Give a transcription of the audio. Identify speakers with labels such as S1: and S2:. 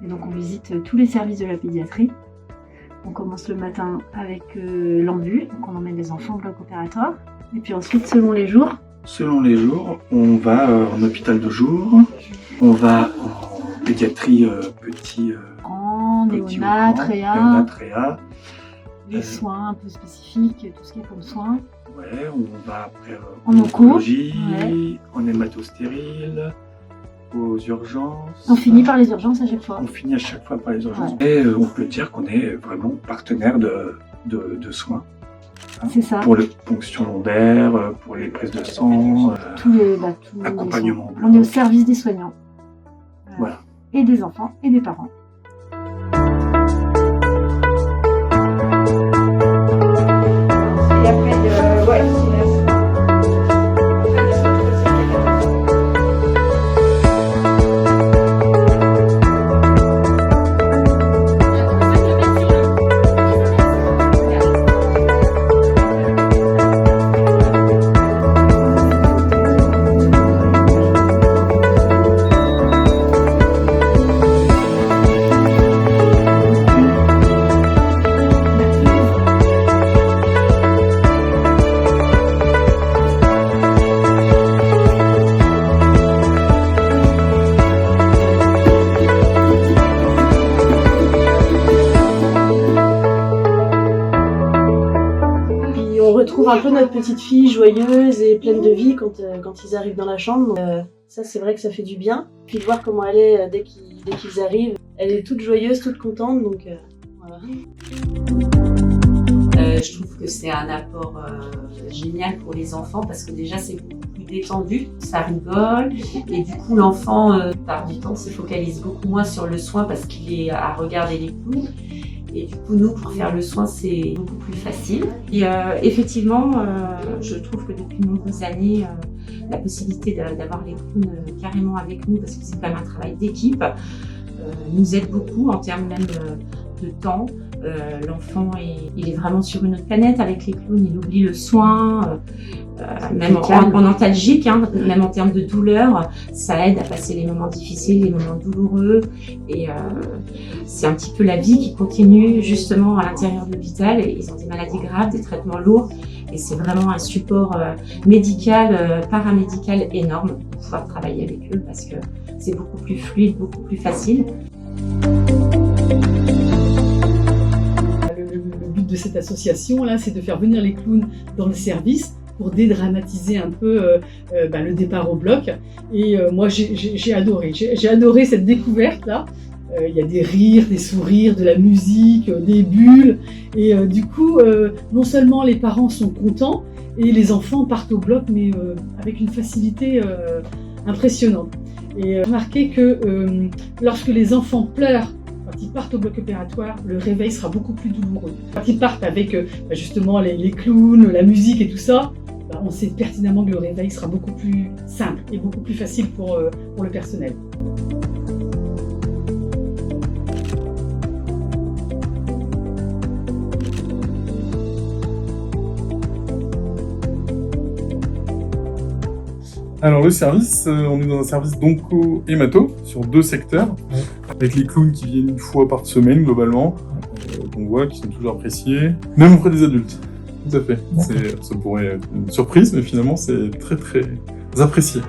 S1: Et donc on visite tous les services de la pédiatrie. On commence le matin avec l'ambu, donc on emmène les enfants au bloc opératoire. Et puis ensuite, selon les jours,
S2: on va en hôpital de jour, on va en pédiatrie petit,
S1: néonat,
S2: réa,
S1: les soins un peu spécifiques, tout ce qui est comme soins.
S2: Ouais, on va après
S1: en
S2: oncologie,
S1: ouais.
S2: en hématostérile, aux urgences.
S1: On finit par les urgences à chaque fois.
S2: On finit à chaque fois par les urgences.
S1: Ouais.
S2: Et on peut dire qu'on est vraiment partenaire de soins.
S1: C'est ça.
S2: Pour les ponctions lombaires, pour les prises de sang,
S1: tous
S2: accompagnement.
S1: On est au service des soignants.
S2: Voilà.
S1: Et des enfants et des parents.
S3: On retrouve un peu notre petite fille joyeuse et pleine de vie quand ils arrivent dans la chambre. Donc, ça, c'est vrai que ça fait du bien. Puis de voir comment elle est dès qu'ils arrivent. Elle est toute joyeuse, toute contente, donc voilà.
S4: Je trouve que c'est un apport génial pour les enfants parce que déjà c'est beaucoup plus détendu, ça rigole et du coup l'enfant, par du temps, se focalise beaucoup moins sur le soin parce qu'il est à regarder les clowns. Et du coup, nous, pour faire le soin, c'est beaucoup plus facile. Et effectivement, je trouve que depuis de nombreuses années, la possibilité d'avoir les clowns carrément avec nous, parce que c'est quand même un travail d'équipe, nous aide beaucoup en termes même de temps. L'enfant, il est vraiment sur une autre planète avec les clowns, il oublie le soin, même en nostalgique, hein, même en termes de douleur, ça aide à passer les moments difficiles, les moments douloureux, et c'est un petit peu la vie qui continue justement à l'intérieur de l'hôpital. Ils ont des maladies graves, des traitements lourds, et c'est vraiment un support médical, paramédical énorme pour pouvoir travailler avec eux parce que c'est beaucoup plus fluide, beaucoup plus facile.
S5: Le but de cette association là, c'est de faire venir les clowns dans le service pour dédramatiser un peu le départ au bloc. Et moi, j'ai adoré. J'ai adoré cette découverte là. Il y a des rires, des sourires, de la musique, des bulles. Et du coup, non seulement les parents sont contents et les enfants partent au bloc, mais avec une facilité impressionnante. Et j'ai remarqué que lorsque les enfants pleurent, quand ils partent au bloc opératoire, le réveil sera beaucoup plus douloureux. Quand ils partent avec justement les clowns, la musique et tout ça, on sait pertinemment que le réveil sera beaucoup plus simple et beaucoup plus facile pour le personnel.
S6: Alors le service, on est dans un service d'onco-hémato sur 2 secteurs, avec les clowns qui viennent une fois par semaine globalement, qu'on voit, qui sont toujours appréciés, même auprès des adultes. Tout à fait. Ça pourrait être une surprise, mais finalement c'est très très apprécié.